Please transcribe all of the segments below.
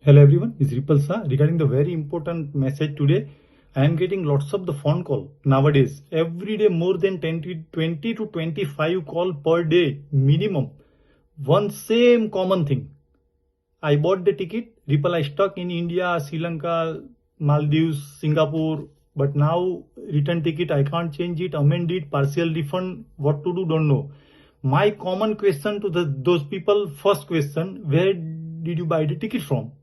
Hello everyone, it's Ripple Shah. Regarding the very important message today, I am getting lots of the phone call nowadays. Every day more than 20 to 25 call per day minimum. One same common thing. I bought the ticket, Ripple I stuck in India, Sri Lanka, Maldives, Singapore, but now return ticket I can't change it, amend it, partial refund, what to do, don't know. My common question to those people, first question, where did you buy the ticket from?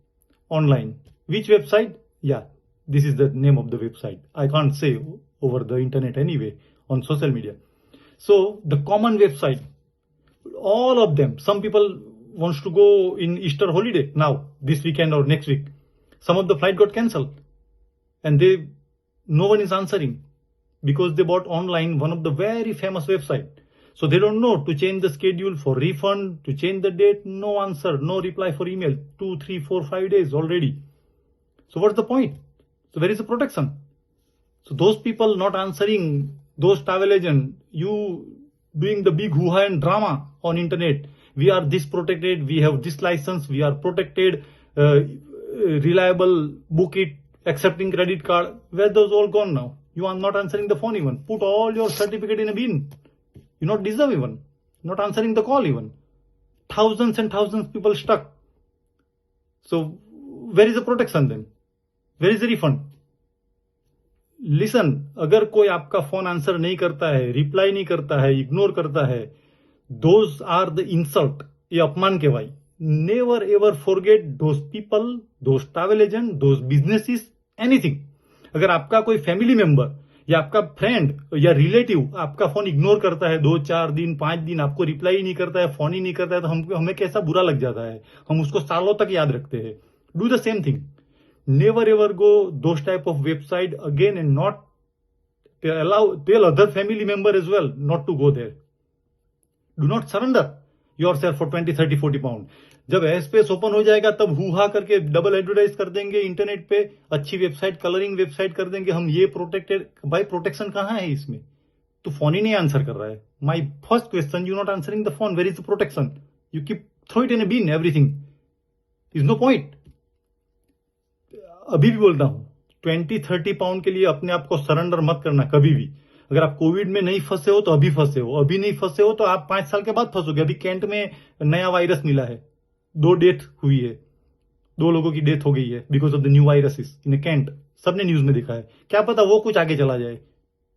Online. Which website? Yeah, this is the name of the website. I can't say over the internet anyway, on social media. So the common website, all of them, some people wants to go in Easter holiday now, this weekend or next week. Some of the flight got cancelled and no one is answering because they bought online one of the very famous website. So they don't know to change the schedule for refund, to change the date, no answer, no reply for email, 2, 3, 4, 5 days already. So what's the point? So where is the protection? So those people not answering, those travel agent, you doing the big hoo-ha and drama on internet. We are this protected, we have this license, we are protected, reliable, book it, accepting credit card. Where those all gone now? You are not answering the phone even. Put all your certificate in a bin. You not deserve even. Not answering the call even. Thousands and thousands of people stuck. So where is the protection then? Where is the refund? Listen, अगर कोई आपका phone answer नहीं करता है, reply नहीं करता है, ignore करता है, दोज आर द इंसल्ट, ये अपमान के भाई. Never ever forget those people, those travel agent, those businesses, anything. अगर आपका कोई फैमिली मेंबर या आपका फ्रेंड या रिलेटिव आपका फोन इग्नोर करता है 2-4 दिन 5 दिन, आपको रिप्लाई ही नहीं करता है, फोन ही नहीं करता है, तो हमें कैसा बुरा लग जाता है. हम उसको सालों तक याद रखते हैं. Do the same thing. Never ever go those type of website again and not tell other family member as well not to go there. Do not surrender yourself for 20, 30, 40 pound. जब एस्पेस ओपन हो जाएगा तब हुआ करके double advertise कर देंगे internet पे, अच्छी वेबसाइट, कलरिंग वेबसाइट कर देंगे हम, ये प्रोटेक्टेड. भाई प्रोटेक्शन कहाँ है इसमें? तो फोन ही नहीं आंसर कर रहा है. My first question, you not answering the phone, where is the protection? You keep throw it in a bin, everything is no point. अभी भी बोलता हूं, 20-30 पाउंड के लिए अपने आप को सरेंडर मत करना कभी भी. अगर आप कोविड में नहीं फंसे हो तो अभी फंसे हो, अभी नहीं फंसे हो तो आप 5 साल के बाद फंसोगे. अभी कैंट में नया वायरस मिला है, 2 डेथ हुई है, 2 लोगों की डेथ हो गई है because of the new virus in Kent. सबने न्यूज में दिखा है. क्या पता वो कुछ आगे चला जाए,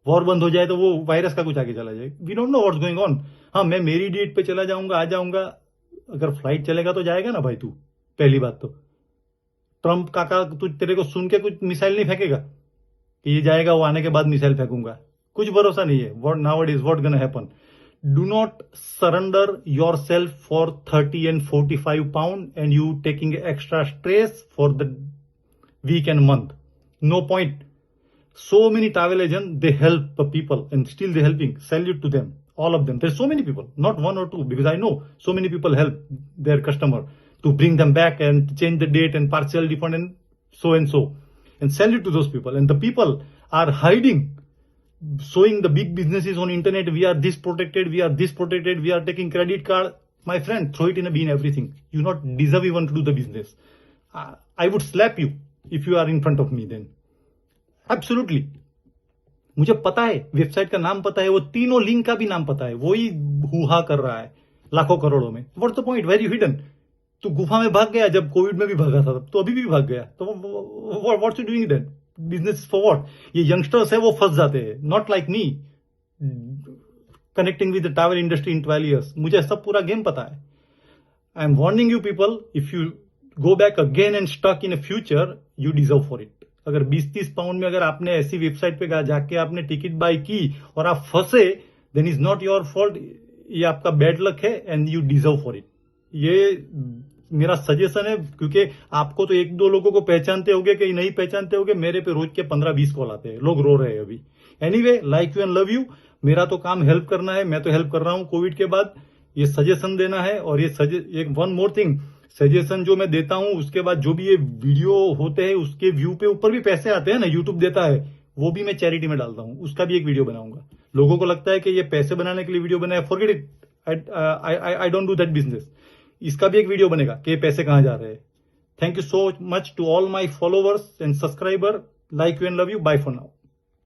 वॉर बंद हो जाए तो वो वायरस का कुछ आगे चला जाए. We don't know what's going on. हाँ, मैं मेरी डेट पे चला जाऊंगा, आ जाऊंगा. अगर फ्लाइट चलेगा तो जाएगा ना भाई तू. पहली बात तो ट्रंप काका तू तेरे को सुन के कुछ मिसाइल नहीं फेंकेगा कि ये जाएगा, वो आने के बाद मिसाइल फेंकूंगा. कुछ भरोसा नहीं है. What nowadays what gonna happen. Do not surrender your self for 30 and 45 pound and you taking extra stress for the week and month. No point. So many travel agents, they help the people and still they're helping. Salute to them, all of them. There's so many people, not one or two, because I know so many people help their customer to bring them back and change the date and partial refund and so. And salute to those people. And the people are hiding, showing the big businesses on internet. We are this protected, we are this protected, we are taking credit card. My friend, throw it in a bin, everything. You not deserve even to do the business. I would slap you if you are in front of me then. Absolutely. मुझे पता है, website का नाम पता है, वो तीनों link का भी नाम पता है. वही हुआ कर रहा है लाखों करोड़ों में. What's the point? Very hidden. तो गुफा में भाग गया, जब कोविड में भी भागा था तो अभी भी भाग गया. तो what's you doing then? Business for what? ये यंगस्टर्स है वो फंस जाते हैं. Not like me connecting with the travel industry in 12 years. मुझे सब पूरा गेम पता है. I am warning you people, if you go back again and stuck in future, you deserve for it. अगर 20-30 पाउंड में अगर आपने ऐसी वेबसाइट पे जाके आपने टिकट बाय की और आप फंसे, then is not your fault. ये आपका बैड लक है and you deserve for it. ये मेरा सजेशन है, क्योंकि आपको तो 1-2 लोगों को पहचानते होगे कि नहीं पहचानते होगे. मेरे पे रोज के 15-20 कॉल आते हैं, लोग रो रहे हैं अभी. Anyway, like you and love you. मेरा तो काम हेल्प करना है, मैं तो हेल्प कर रहा हूं कोविड के बाद. ये सजेशन देना है. और ये वन मोर थिंग, सजेशन जो मैं देता हूं उसके बाद जो भी ये वीडियो होते हैं उसके व्यू पे ऊपर भी पैसे आते हैं ना, यूट्यूब देता है, वो भी मैं चैरिटी में डालता हूं. उसका भी एक वीडियो बनाऊंगा. लोगों को लगता है कि ये पैसे बनाने के लिए वीडियो बनाया, forget it. I don't do that business. इसका भी एक वीडियो बनेगा कि पैसे कहां जा रहे हैं. Thank you so much to all my followers and subscribers. Like you and love you. Bye for now.